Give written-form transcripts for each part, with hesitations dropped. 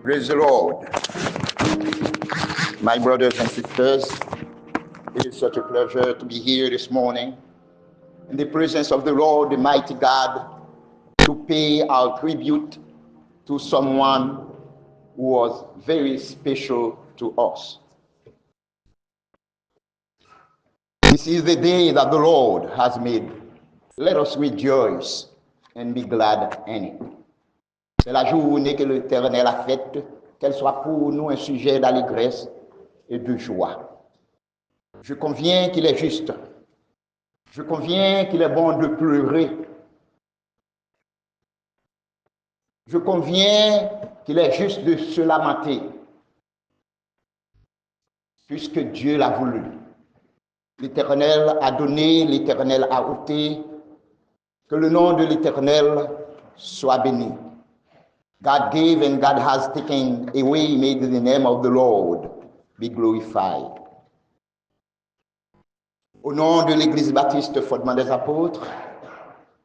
Praise the Lord. My brothers and sisters, it is such a pleasure to be here this morning in the presence of the Lord, the mighty God, to pay our tribute to someone who was very special to us. This is the day that the Lord has made. Let us rejoice and be glad in it. C'est la journée que l'Éternel a faite, qu'elle soit pour nous un sujet d'allégresse et de joie. Je conviens qu'il est juste. Je conviens qu'il est bon de pleurer. Je conviens qu'il est juste de se lamenter, puisque Dieu l'a voulu. L'Éternel a donné, l'Éternel a ôté. Que le nom de l'Éternel soit béni. God gave and God has taken away. May the name of the Lord be glorified. Au nom de l'Église baptiste Fondement des Apôtres,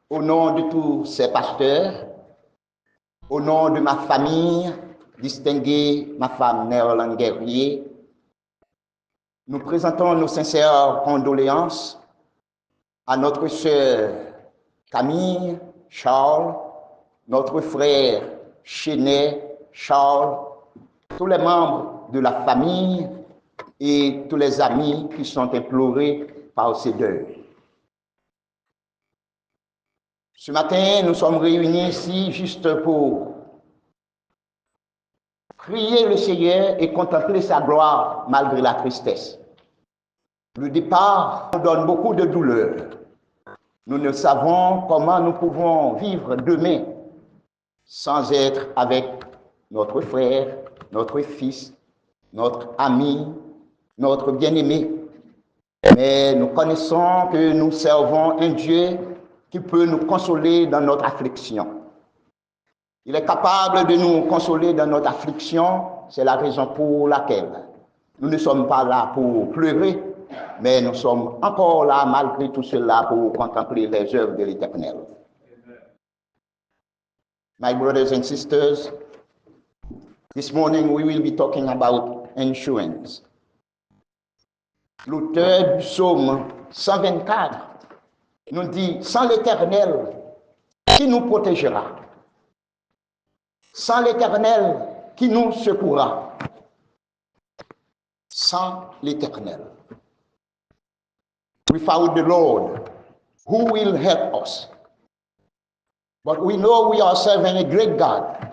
au nom de tous ses pasteurs, au nom de ma famille, distinguée ma femme Néerland Guerrier, nous présentons nos sincères condoléances à notre sœur Camille Charles, notre frère Chenet Charles, tous les membres de la famille et tous les amis qui sont implorés par ces deuils. Ce matin, nous sommes réunis ici juste pour prier le Seigneur et contempler sa gloire malgré la tristesse. Le départ nous donne beaucoup de douleur. Nous ne savons comment nous pouvons vivre demain sans être avec notre frère, notre fils, notre ami, notre bien-aimé. Mais nous connaissons que nous servons un Dieu qui peut nous consoler dans notre affliction. Il est capable de nous consoler dans notre affliction, c'est la raison pour laquelle nous ne sommes pas là pour pleurer, mais nous sommes encore là malgré tout cela pour contempler les œuvres de l'Éternel. My brothers and sisters, this morning we will be talking about insurance. L'auteur du psaume 124 nous dit, sans l'Éternel, qui nous protégera? Sans l'Éternel, qui nous secourra? Sans l'Éternel. Without the Lord, who will help us? But we know we are serving a great God.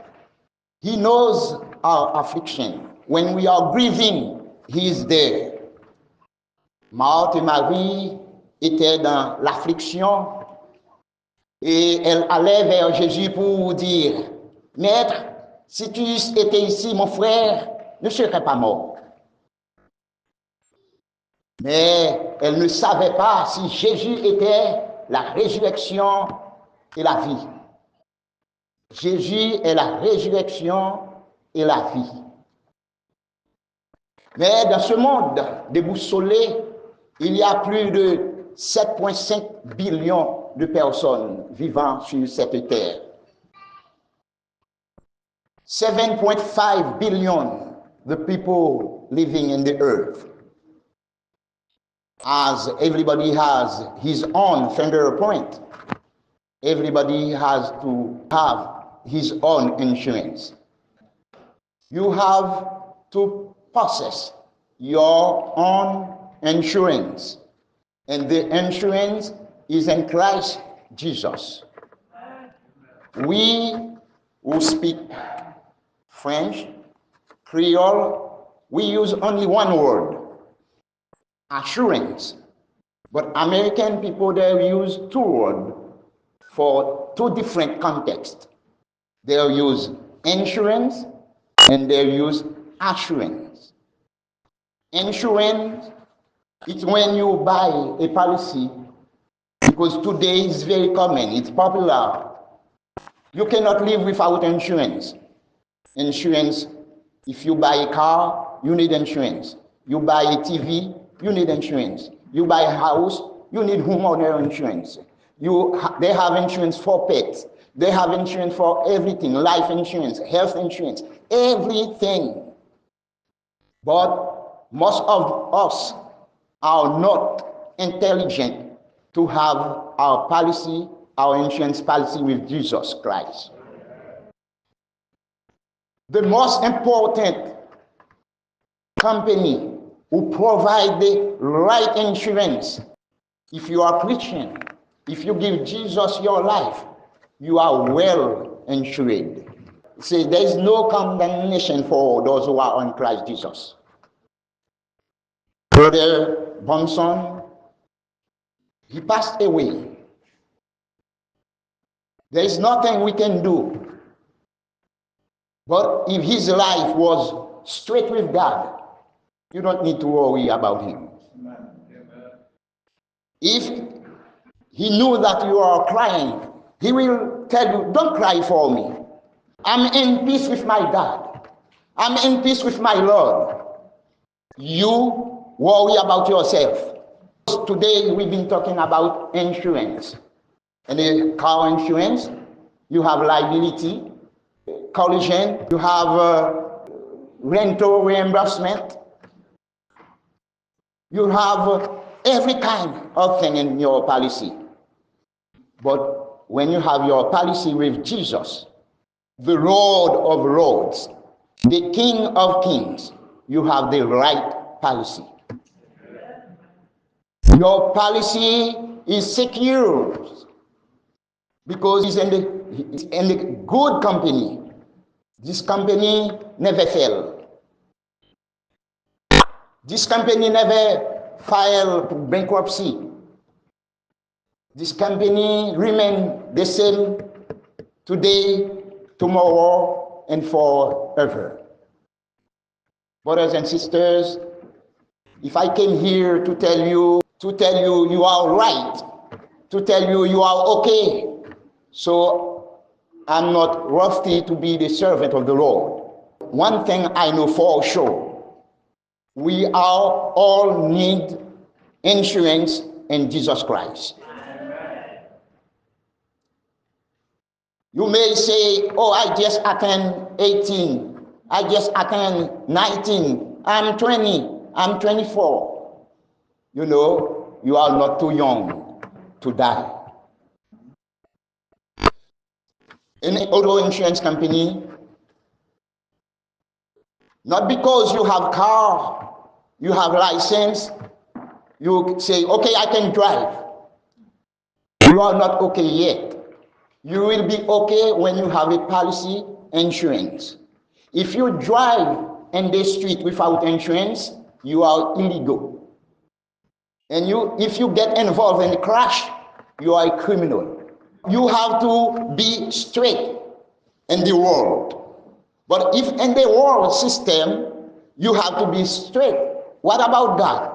He knows our affliction. When we are grieving, He is there. Marthe et Marie étaient dans l'affliction et elles allaient vers Jésus pour dire, Maître, si tu étais ici, mon frère ne serait pas mort. Mais elles ne savaient pas si Jésus était la résurrection et la vie. Jésus est la résurrection et la vie. Mais dans ce monde déboussolé, il y a plus de 7,5 billions de personnes vivant sur cette terre. 7.5 billion the people living in the earth. As everybody has his own fingerprint, everybody has to have his own insurance. You have to possess your own insurance, and the insurance is in Christ Jesus. We who speak French, Creole, we use only one word, assurance. But American people, they use two words for two different contexts. They'll use insurance and they'll use assurance. Insurance, it's when you buy a policy, because today is very common, it's popular. You cannot live without insurance. Insurance, if you buy a car, you need insurance. You buy a TV, you need insurance. You buy a house, you need homeowner insurance. They have insurance for pets. They have insurance for everything, life insurance, health insurance, everything. But most of us are not intelligent to have our policy, our insurance policy with Jesus Christ. The most important company who provide the right insurance, if you are Christian, if you give Jesus your life, you are well insured. See, there is no condemnation for those who are on Christ Jesus. Brother Bonson, he passed away. There is nothing we can do. But if his life was straight with God, you don't need to worry about him. Amen. If he knew that you are crying, he will tell you, don't cry for me. I'm in peace with my God. I'm in peace with my Lord. You worry about yourself. Today we've been talking about insurance. And the car insurance, you have liability, collision, you have rental reimbursement. You have every kind of thing in your policy. But when you have your policy with Jesus, the Lord of Lords, the King of Kings, you have the right policy. Your policy is secure because it's in the good company. This company never fails. This company never filed bankruptcy. This company remains the same today, tomorrow, and forever. Brothers and sisters, if I came here to tell you you are right, to tell you you are okay, so I'm not worthy to be the servant of the Lord. One thing I know for sure, we all need insurance in Jesus Christ. Amen. You may say, oh, I just attend 18, I just attend 19, I'm 20, I'm 24. You know, you are not too young to die. an auto insurance company, not because you have car, you have license, you say, okay, I can drive. You are not okay yet. You will be okay when you have a policy insurance. If you drive in the street without insurance, you are illegal. And if you get involved in a crash, you are a criminal. You have to be straight in the world. But if in the world system, you have to be straight. What about God?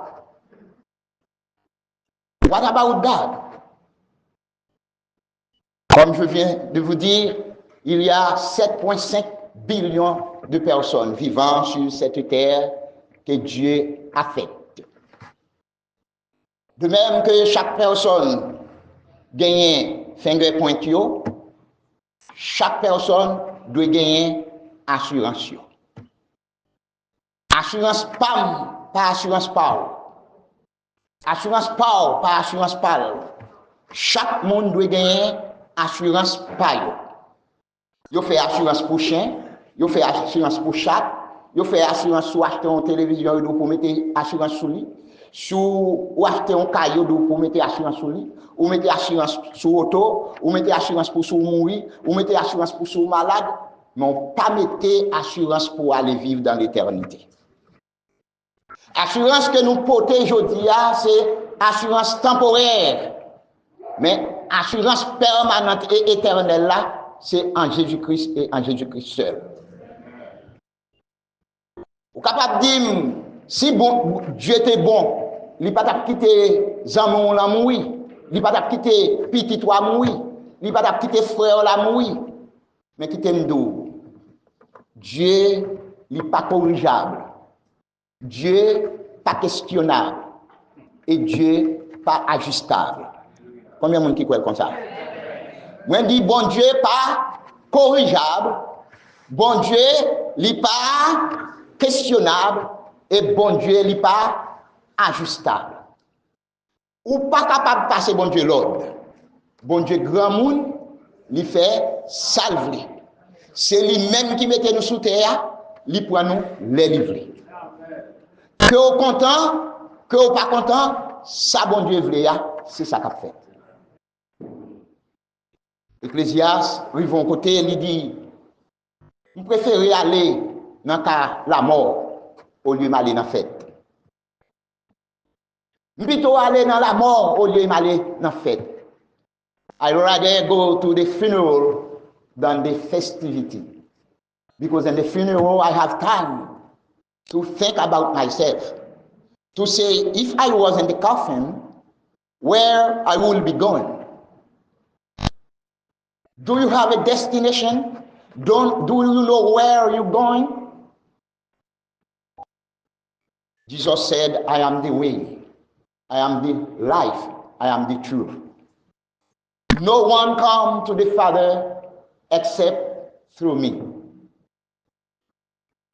What about God? Comme je viens de vous dire, il y a 7,5 billions de personnes vivant sur cette terre que Dieu a faite. De même que chaque personne gagne fingerprint, chaque personne doit gagner assurance. Assurance PAM, pas assurance PAL. Assurance PAL, pas assurance PAL. Chaque monde doit gagner assurance PAL. Yo fait assurance pour chien, yo fait assurance pour chat, yo fait assurance sur acheter une télévision pour mettre assurance sur lui, ou acheter un caillou pour mettre assurance sur lui, ou mettre assurance sur auto, ou mettre assurance pour sous mourir, ou mettre assurance pour sous malade, mais pas mettre assurance pour aller vivre dans l'éternité. Assurance que nous portons aujourd'hui, c'est assurance temporaire. Mais assurance permanente et éternelle, là, c'est en Jésus-Christ et en Jésus-Christ seul. Vous êtes capable de dire, si bon, Dieu était bon, il n'a pas quitté Zamon la mourir, il n'a pas quitté petit toi mourir, il n'a pas quitté frère la mourir, mais qui t'aime d'où? Dieu n'est pas corrigeable. Dieu pas questionnable et Dieu pas ajustable. Combien de monde qui croit comme ça? Moi dis bon Dieu pas corrigeable, bon Dieu n'est pas questionnable et bon Dieu n'est pas ajustable. Ou pas capable de passer bon Dieu l'ordre. Bon Dieu grand monde, il fait salver. C'est lui-même qui mettait nous sous terre, il prend nous les livrer. Que vous content, que vous pas content, ça bon Dieu voulait, c'est ça qu'a fait. Ecclésiaste, ils vont côté, il dit, vous préférez aller dans la mort au lieu d'aller dans la fête. Plutôt aller dans la mort au lieu d'aller dans la fête. I'd rather go to the funeral than the festivity. Because in the funeral I have time to think about myself. To say, if I was in the coffin, where I will be going. Do you have a destination? Do you know where you're going? Jesus said, I am the way, I am the life, I am the truth. No one comes to the Father except through me.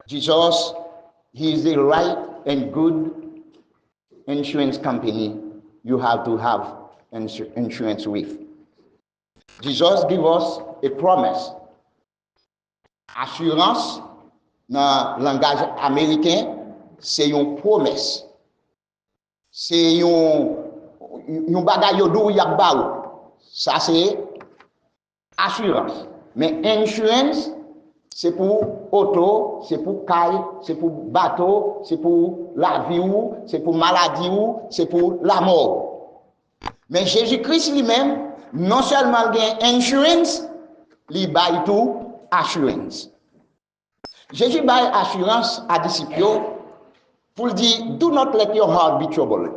Jesus, he is the right and good insurance company you have to have insurance with. Jesus give us a promise. Assurance, dans le langage américain, c'est une promesse. C'est une bagaille d'où y a baou. Ça c'est assurance. Mais insurance, c'est pour auto, c'est pour caille, c'est pour bateau, c'est pour la vie ou, c'est pour maladie ou, c'est pour la mort. Mais Jésus-Christ lui-même, non seulement gain insurance, il baille tout assurance. Jésus baille assurance à disciples pour dire, do not let your heart be troubled.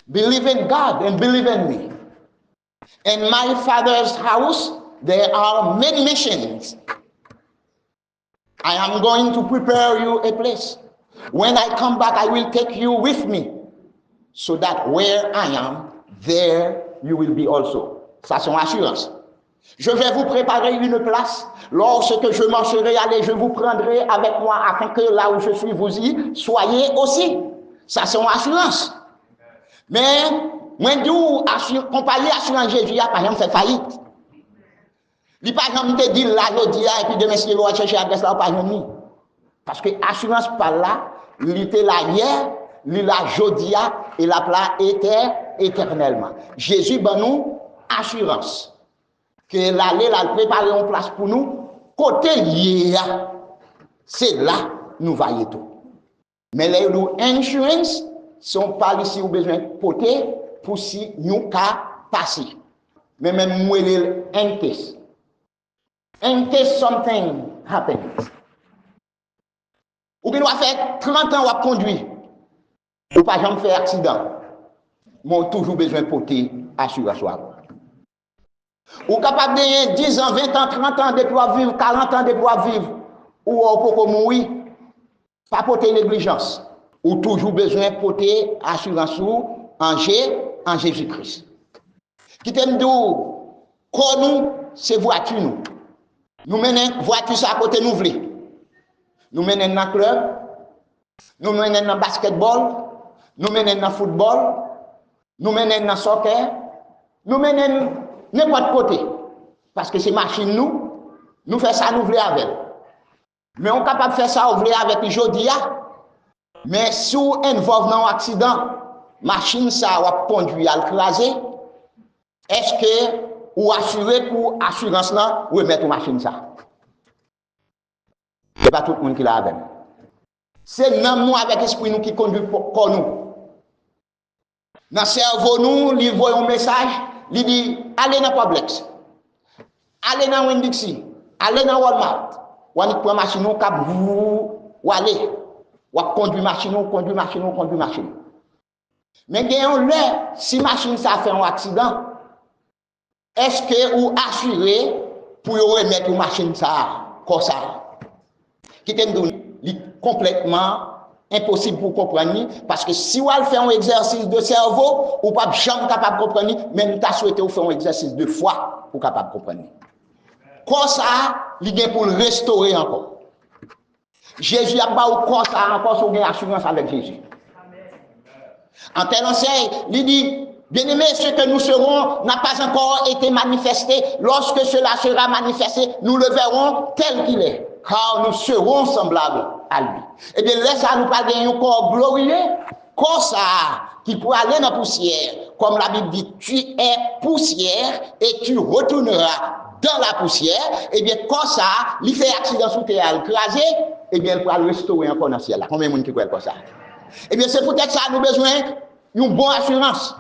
Believe in God and believe in me. In my Father's house, there are many missions. I am going to prepare you a place. When I come back, I will take you with me, so that where I am, there you will be also. Ça, c'est une assurance. Je vais vous préparer une place. Lorsque je m'en serai allé, je vous prendrai avec moi afin que là où je suis, vous y soyez aussi. Ça, c'est une assurance. Mais, moi, d'où compagnie assurance Jésus, par exemple, fait faillite. Il pas jamais te dit là, je dis, et puis demain, si vous chercher l'adresse là, pas jamais. Parce que assurance par là, il était là hier, il là jodia, et la plat était éternellement. Jésus, ben nous, assurance. Que l'aller, la préparer en place pour nous, côté hier, c'est là, nous voyons tout. Mais les insurance sont pas ici, ou besoin de porter pour si nous cas passer. Mais même moi, un test. In case something happens. Ou bien on va faire 30 ans on conduire. Ou pas jamais faire accident. Mais on a toujours besoin de porter assurance. Ou capable de 10 ans, 20 ans, 30 ans de pouvoir vivre, 40 ans de pouvoir vivre. Ou on peut mourir. Pas porter négligence. Ou toujours besoin de porter assurance en Jésus-Christ. Qui t'aime d'où? Quand nous, c'est voiture nous. Nous menons voiture ça à côté nous voulons. Nous menons dans le club, nous menons dans le basketball, nous menons dans le football, nous menons dans le soccer, nous menons n'importe côté. Parce que c'est machine nous faisons ça nous voulons avec. Mais on est capable de faire ça nous voulons avec les Jodia. Mais si on involve dans un accident, machine ça va conduire à l'écraser. Est-ce que ou assurer pour assurance là ou mettre une machine ça? C'est pas tout le monde qui l'a avec. C'est même nous avec l'esprit nous qui conduit pour nous. Dans le cerveau nous, il voit un message, il dit allez dans Publix, allez dans Winn-Dixie, allez dans Walmart. Ou on prend machine ou cap ou aller. Ou conduire machine. Mais gagnons le si machine ça fait un accident. Est-ce que vous assurez pour remettre une machine ça comme ça? Qui est complètement impossible pour comprendre parce que si vous faites un exercice de cerveau, vous n'êtes pas jamais capable de comprendre, mais nous avons souhaité faire un exercice de foi pour capable de comprendre. Comme ça, il est pour le restaurer encore. Jésus n'a pas comme ça encore sur une assurance avec Jésus. En tel enseigne, il dit, bien-aimés, ce que nous serons n'a pas encore été manifesté. Lorsque cela sera manifesté, nous le verrons tel qu'il est, car nous serons semblables à lui. Eh bien, laisse à nous pas gagner un corps glorieux, comme ça, qui pourra aller dans la poussière. Comme la Bible dit, tu es poussière et tu retourneras dans la poussière. Eh bien, comme ça, il fait accident sous terre, écrasé, eh bien, il pourra le restaurer encore dans le ciel. Combien de monde qui croit comme ça? Eh bien, c'est peut-être ça, nous avons besoin d'une bonne assurance.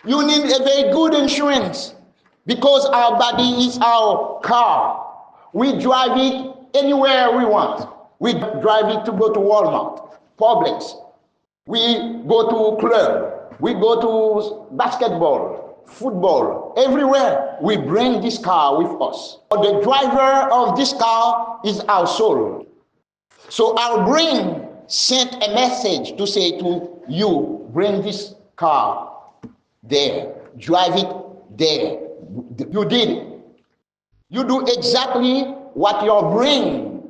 You need a very good insurance because our body is our car. We drive it anywhere we want. We drive it to go to Walmart, Publix. We go to club. We go to basketball, football. Everywhere we bring this car with us. The driver of this car is our soul. So our brain sent a message to say to you, bring this car there, drive it there. You did it. You do exactly what your brain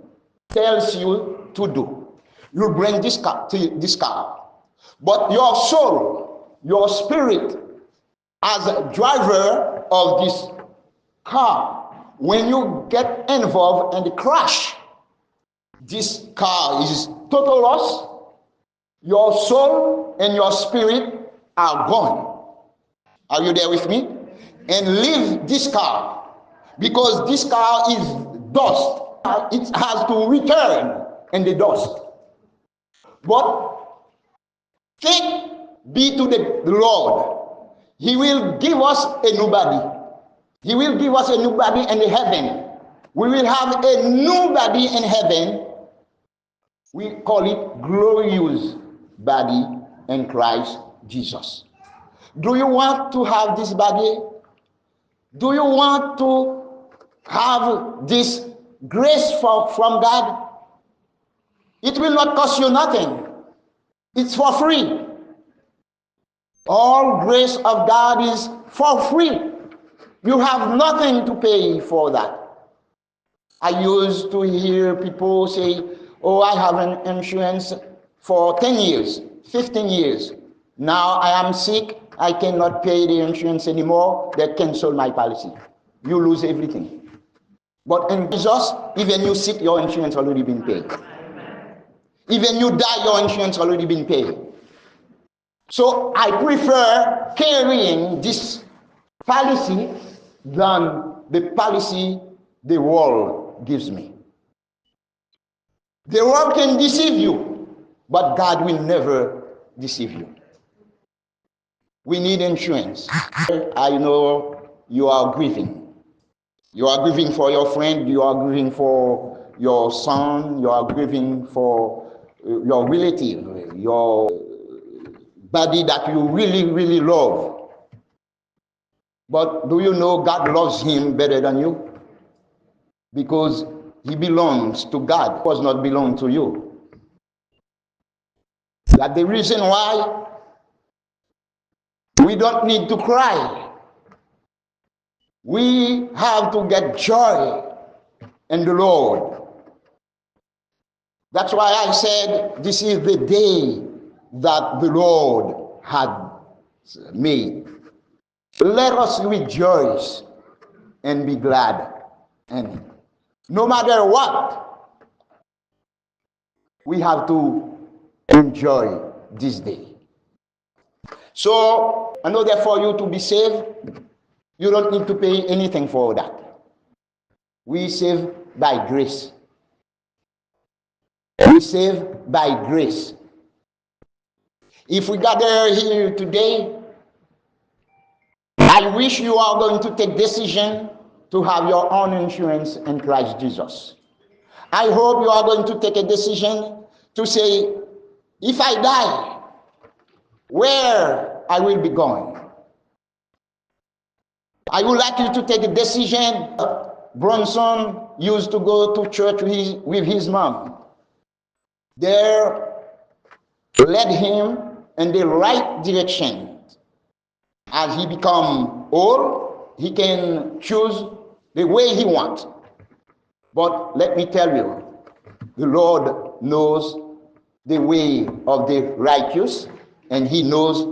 tells you to do. You bring this car to this car. But your soul, your spirit, as a driver of this car, when you get involved in the crash, this car is total loss. Your soul and your spirit are gone. Are you there with me? And leave this car because this car is dust. It has to return in the dust. But thanks be to the Lord. He will give us a new body. He will give us a new body in the heaven. We will have a new body in heaven. We call it glorious body in Christ Jesus. Do you want to have this body? Do you want to have this grace from God? It will not cost you nothing. It's for free. All grace of God is for free. You have nothing to pay for that. I used to hear people say, oh, I have an insurance for 10 years, 15 years. Now I am sick. I cannot pay the insurance anymore. They cancel my policy. You lose everything. But in Jesus, even you sick, your insurance already been paid. Even you die, your insurance already been paid. So I prefer carrying this policy than the policy the world gives me. The world can deceive you, but God will never deceive you. We need insurance. I know you are grieving. You are grieving for your friend, you are grieving for your son, you are grieving for your relative, your body that you really, really love. But do you know God loves him better than you? Because he belongs to God, does not belong to you. That's the reason why we don't need to cry. We have to get joy in the Lord. That's why I said this is the day that the Lord had made. Let us rejoice and be glad in it. No matter what, we have to enjoy this day. So, in order for you to be saved, you don't need to pay anything for that. We save by grace. We save by grace. If we gather here today, I wish you are going to take decision to have your own insurance in Christ Jesus. I hope you are going to take a decision to say, if I die, where I will be going. I would like you to take a decision. Bronson used to go to church with his mom. There led him in the right direction. As he become old, he can choose the way he wants. But let me tell you, the Lord knows the way of the righteous, and he knows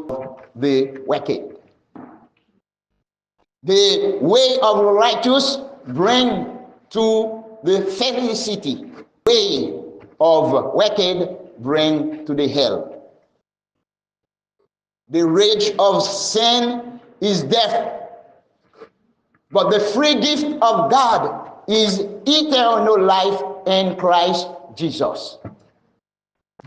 the wicked. The way of the righteous bring to the felicity. The way of wicked bring to the hell. The wage of sin is death, but the free gift of God is eternal life in Christ Jesus.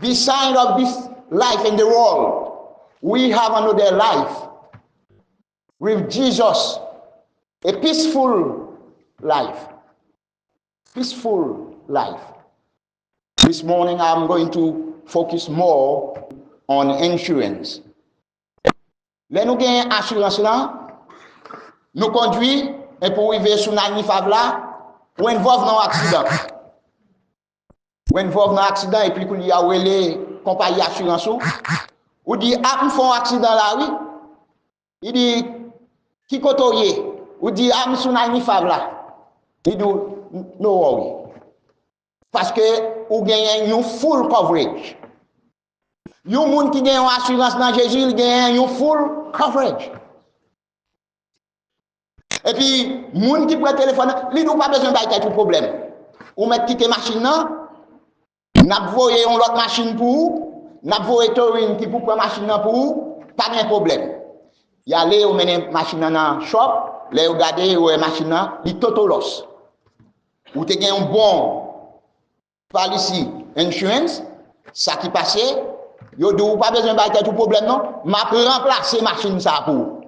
Beside of this life in the world, we have another life with Jesus, a peaceful life. Peaceful life. This morning I'm going to focus more on insurance. Là nous gagnons assurance là, nous conduit et pour arriver sur la nifave là, ou involve dans accident. Ou involve dans accident et puis qu'on y a relé compagnie assurance ou dit ah me font accident là oui. Il dit qui kotoye ou dit ah me sur la nifave là. Il dit no worry. Parce que ou gagne un full coverage. Yon moun qui gagne assurance dans Jésus, il gagne un full coverage. Et puis, moun qui prend téléphone, il n'a pas besoin de tout problème. Ou mettre quitter machine là, n'a voyé une autre machine pour vous, n'a voyé Torine qui pour prendre machine pour vous, pas de problème. Y aller ou mener machine dans shop, les regarder ou machine là, il totolos. Ou te gagne un bon policy insurance, ça qui passait, yo de ou pas besoin de tout problème non, m'a remplacer machine ça pour.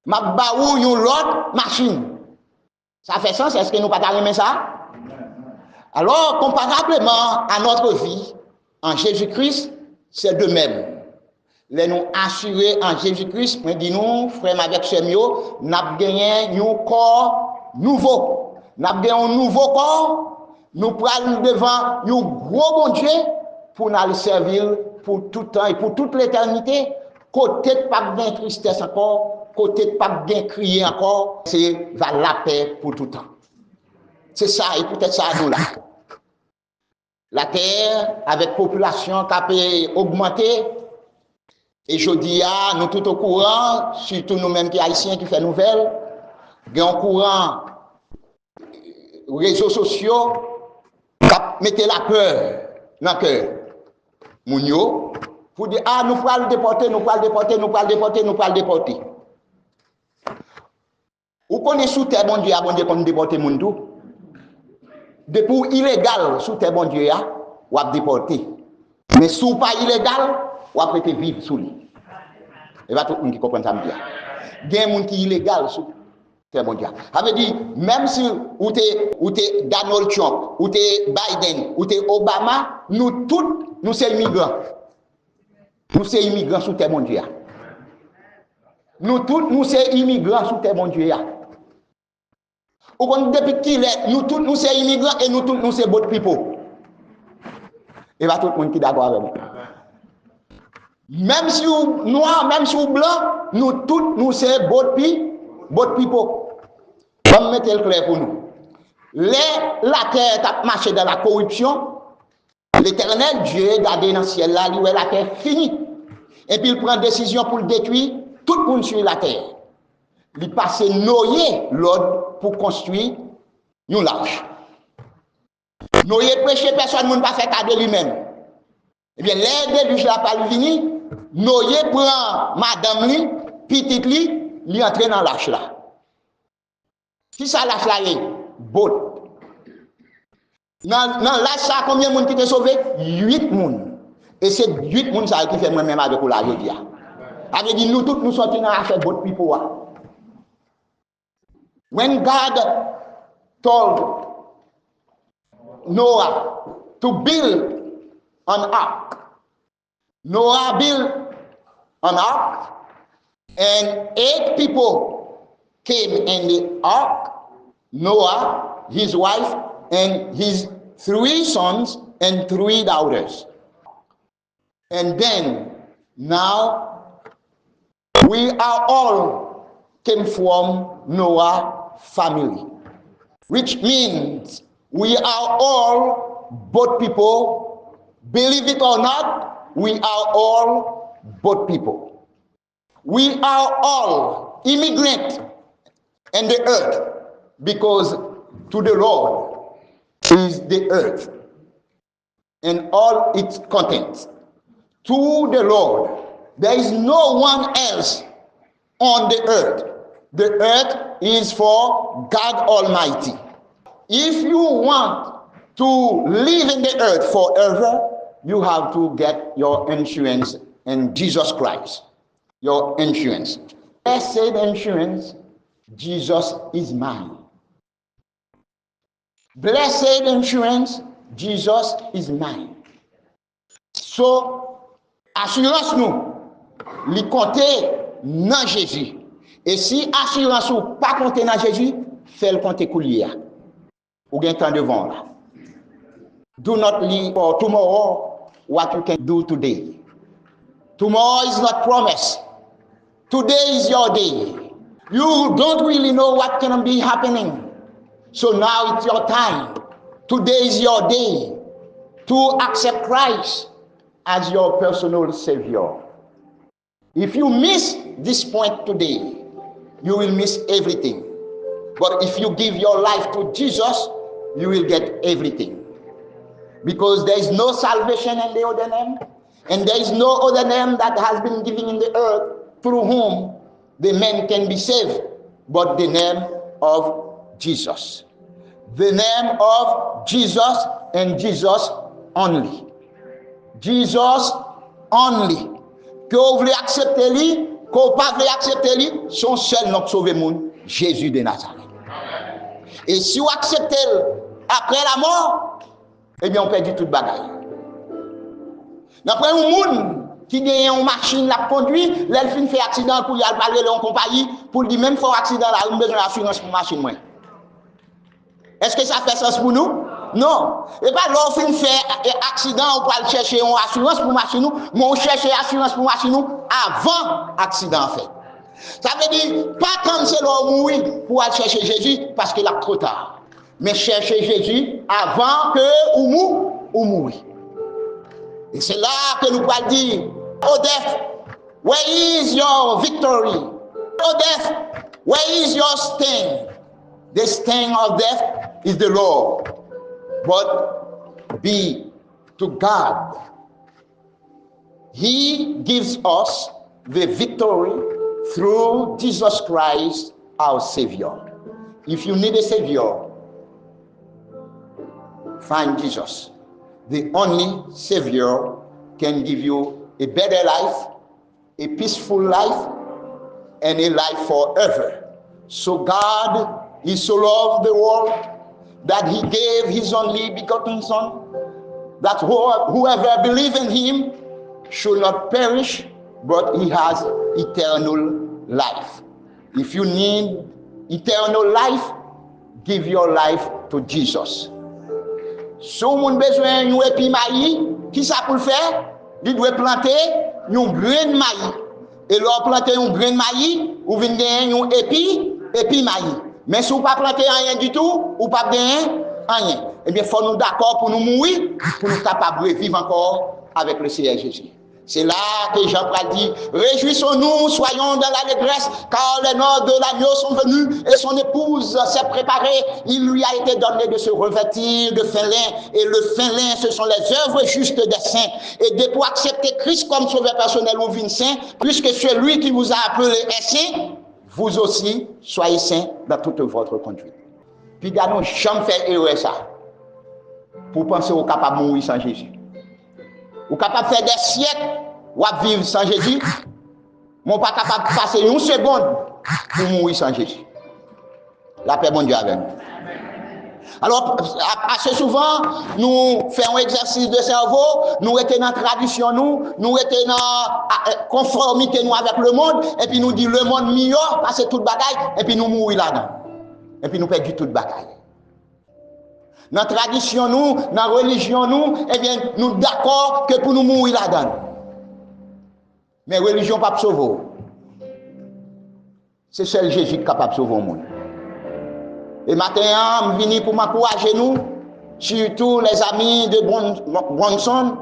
M'a ba ou yon l'autre machine. Ça fait sens, est-ce que nous pas aimer ça? Alors, comparablement à notre vie en Jésus-Christ, c'est de même. Les nous assurer en Jésus-Christ, mais dis nous, frère avec Semio, n'a gagné un corps nouveau. N'a gagné un nouveau corps, nous prenons devant un gros bon Dieu pour nous servir pour tout temps et pour toute l'éternité. Côté de pas bien tristesse encore, côté de pas bien crier encore, c'est va la paix pour tout temps. C'est ça, et peut-être ça nous là. La terre, avec population qui a augmenté, et je dis, nous tout au courant, surtout nous-mêmes qui haïtiens qui fait nouvelle, il y a un courant réseaux sociaux mettez la peur dans le cœur. Mounio, pour dire, ah, nous pouvons le déporter, nous pouvons le déporter, nous pouvons le déporter, nous pouvons le déporter. Ou connaissez sous terre, bon Dieu, qu'on déporte mon tout. Depuis illégal, sous terre, bon Dieu, ou a déporté. Mais sous pas illégal, ou a prêté vivre sous lui. Et va tout le monde qui comprend ça me dire. Il y a des gens qui sont illégaux sous terre, bon Dieu. Ça veut dire, même si ou t'es Donald Trump, ou t'es Biden, ou t'es Obama, nous tous, nous sommes immigrants. Nous sommes immigrants sous terre, bon Dieu. Nous tous, nous sommes immigrants sous terre, bon Dieu. Ou quand depuis qu'il est, nous tous, nous sommes immigrants et nous tous, nous sommes boat people. Et va tout le monde qui est d'accord avec moi. Même si vous noir, même si vous blanc, nous tous, nous sommes boat people. Comme mettez le clair pour nous. La terre a marché dans la corruption. L'Éternel Dieu regardé dans le ciel là, lui, la terre finie. Et puis il prend décision pour le détruire, tout le monde sur la terre. Il passe Noé l'ordre pour construire une l'arche. Noé prêché, personne ne va faire cadeau lui-même. Eh bien, l'air déluge la pas venir, Noé prend madame lui, petite lui entre dans l'arche là. Si ça l'arche là est boat. Dans l'arche là, combien de monde qui est sauvé? 8 personnes. Et c'est 8 personnes qui fait moi-même avec la jodia. Avec dit nous tous nous sortons dans l'arche boat people. When God told Noah to build an ark, Noah built an ark, and 8 people came in the ark, Noah, his wife, and his 3 sons and 3 daughters. And then, now, we are all came from Noah family, which means we are all boat people. Believe it or not, we are all boat people. We are all immigrants in the earth because to the Lord is the earth and all its contents. To the Lord, there is no one else on the earth. The earth is for God Almighty. If you want to live in the earth forever, you have to get your insurance in Jesus Christ. Your insurance. Blessed insurance, Jesus is mine. Blessed insurance, Jesus is mine. So, assurance nous, li compter dans Jésus. Et si assurance ou pas compter dans Jésus, fait le compter coulier. Ou gain temps devant là. Do not live for tomorrow what you can do today. Tomorrow is not promised. Today is your day. You don't really know what can be happening. So now it's your time. Today is your day to accept Christ as your personal Savior. If you miss this point today, you will miss everything. But if you give your life to Jesus, you will get everything. Because there is no salvation in the other name, and there is no other name that has been given in the earth through whom the man can be saved, but the name of Jesus. The name of Jesus and Jesus only. Jesus only. Que vous voulez accepter lui, que vous ne pouvez pas accepter lui, son seul nom sauver monde, Jésus de Nazareth. Et si vous acceptez après la mort, eh bien on perd tout le bagage. D'après un monde qui gagne une machine la conduit, l'elfine fait accident pour y aller parler en compagnie, pour lui même faire accident là, il a besoin d'assurance pour machine moi. Est-ce que ça fait sens pour nous? Non. Et pas l'elfine fait accident ou pour aller chercher une assurance pour machine nous, mais on cherche assurance pour machine nous avant accident fait. Ça veut dire pas quand c'est l'homme mourir pour aller chercher Jésus parce qu'il est trop tard. Mais chercher Jésus avant que ou mourir. Et c'est là que nous pouvons dire, oh death, where is your victory? Oh death, where is your sting? The sting of death is the Lord, but be to God. He gives us the victory through Jesus Christ, our Savior. If you need a Savior, find Jesus. The only Savior can give you a better life, a peaceful life, and a life forever. So God, He so loved the world that He gave His only begotten Son, that whoever believes in Him should not perish, but he has eternal life. If you need eternal life, give your life to Jesus. Si vous avez besoin d'un épi maïs, qui ça pour le faire? Il doit planter un grain de maïs. Et lorsque vous plantez un grain de maïs, vous venez gagner un épi maïs. Mais si vous ne plantez rien du tout, vous ne pouvez pas gagner rien. Eh bien, il faut nous d'accord pour nous mourir, pour nous capables de vivre encore avec le Seigneur Jésus. C'est là que Jean dit, réjouissons-nous, soyons dans l'allégresse, car les noces de l'agneau sont venus et son épouse s'est préparée. Il lui a été donné de se revêtir de fin lin, et le fin lin, ce sont les œuvres justes des saints. Et de pour accepter Christ comme sauveur personnel ou vin saint, puisque celui qui vous a appelé est saint, vous aussi soyez saints dans toute votre conduite. Puis, nous n'avons jamais fait erreur ça, pour penser au capable de mourir sans Jésus. Ou capable de faire des siècles ou à vivre sans Jésus, mais pas capable de passer une seconde pour mourir sans Jésus. La paix, bon Dieu, avec nous. Alors, assez souvent, nous faisons un exercice de cerveau, nous étions dans la tradition, nous étions dans la conformité avec le monde, et puis nous disons le monde meilleur, passer toute bagaille, et puis nous mourons là-dedans. Et puis nous perdons toute bagaille. Dans la tradition, dans la religion, eh bien, nous sommes d'accord que pour nous mourir là-dedans. Mais la religion n'est pas sauver. C'est seul Jésus qui est capable de sauver le monde. Et maintenant, je viens pour m'encourager nous, surtout les amis de Bronson,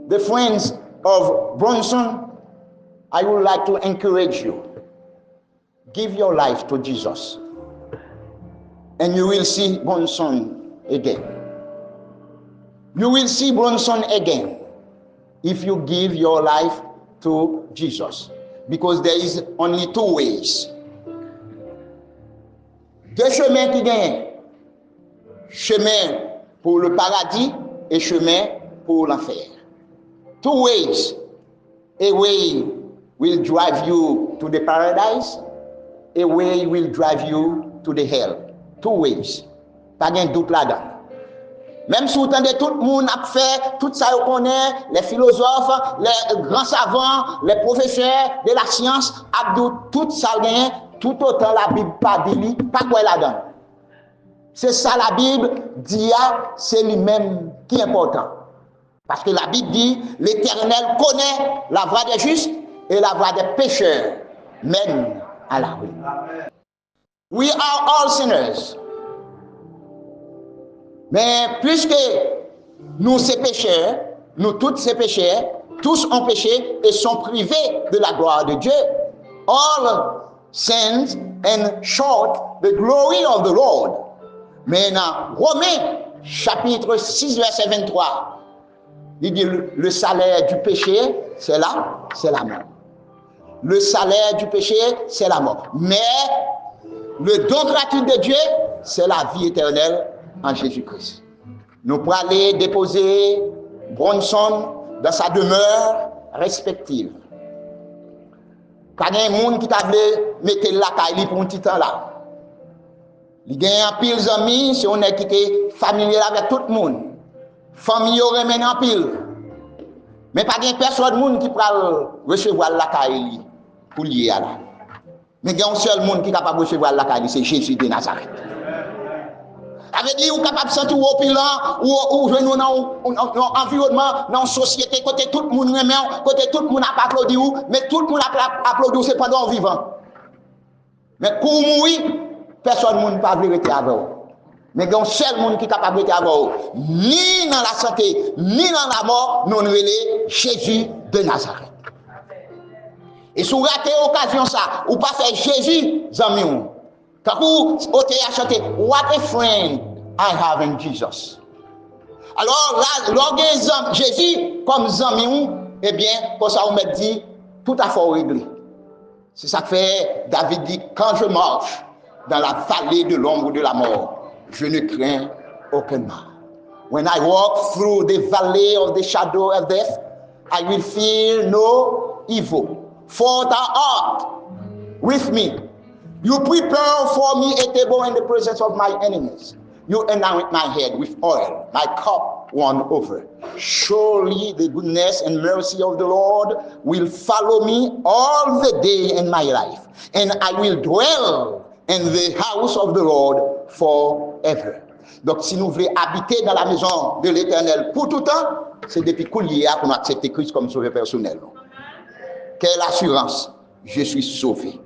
the friends of Bronson. I would like to encourage you. Give your life to Jesus. And you will see Bronson again. You will see Bronson again if you give your life to Jesus. Because there is only two ways. Deux chemins qui gagnent. Chemin pour le paradis et chemin pour l'enfer. Two ways. A way will drive you to the paradise. A way will drive you to the hell. Two ways. Pas de doute là-dedans. Même si vous entendez tout le monde a fait, tout ça vous connaît, les philosophes, les grands savants, les professeurs de la science, tout ça gagne, tout autant la Bible pas dit, pas quoi là-dedans. C'est ça la Bible dit, c'est lui-même qui est important. Parce que la Bible dit, l'Éternel connaît la voie des justes et la voie des pécheurs mène à la ruine. We are all sinners. Mais puisque nous ces pécheurs, nous tous ces pécheurs, tous ont péché et sont privés de la gloire de Dieu, all sins and short the glory of the Lord. Mais dans Romains chapitre 6 verset 23, il dit le salaire du péché, c'est la mort. Le salaire du péché, c'est la mort. Mais le don gratuit de Dieu, c'est la vie éternelle en Jésus-Christ. Nous pourrons aller déposer Bronson dans sa demeure respective. Quand il y a un monde qui t'a voulu mettre la caille pour un petit temps là, il y a un pile d'amis, si on est qui est familier avec tout le monde. Famille remet en pile. Mais pas de personne qui peut recevoir la caille pour lier à là. Mais il y a un seul monde qui est capable de recevoir la caille, c'est Jésus de Nazareth. Avec lui, vous êtes capable de sentir au pilan, ou dans l'environnement, dans la société, côté tout le monde remet, côté tout le monde a applaudi, mais tout le monde a applaudi, c'est pendant vivant. Mais pour mourir, personne ne peut pas rester avec vous. Mais il y a un seul monde qui est capable de rester avec vous. Ni dans la santé, ni dans la mort, nous relèvons Jésus de Nazareth. Et si vous ratez l'occasion ça, ou pas faire Jésus, amis, Quand vous ôtez à chanter, what a friend I have in Jesus. Alors là, lorsque Jésus, comme Zamiou, eh bien, pour ça, on me dit, tout à fait réglé. C'est ça que fait David dit, quand je marche dans la vallée de l'ombre de la mort, je ne crains aucun mal. When I walk through the valley of the shadow of death, I will fear no evil. For thou art with me. You prepare for me a table in the presence of my enemies. You anoint my head with oil, my cup run over. Surely the goodness and mercy of the Lord will follow me all the day in my life, and I will dwell in the house of the Lord forever. Donc, si nous voulons habiter dans la maison de l'Éternel pour tout temps, c'est depuis qu'on y a qu'on a accepté Christ comme sauveur personnel. Quelle assurance, je suis sauvé.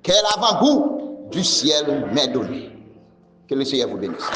Quel avant-goût du ciel m'est donné. Que le Seigneur vous bénisse.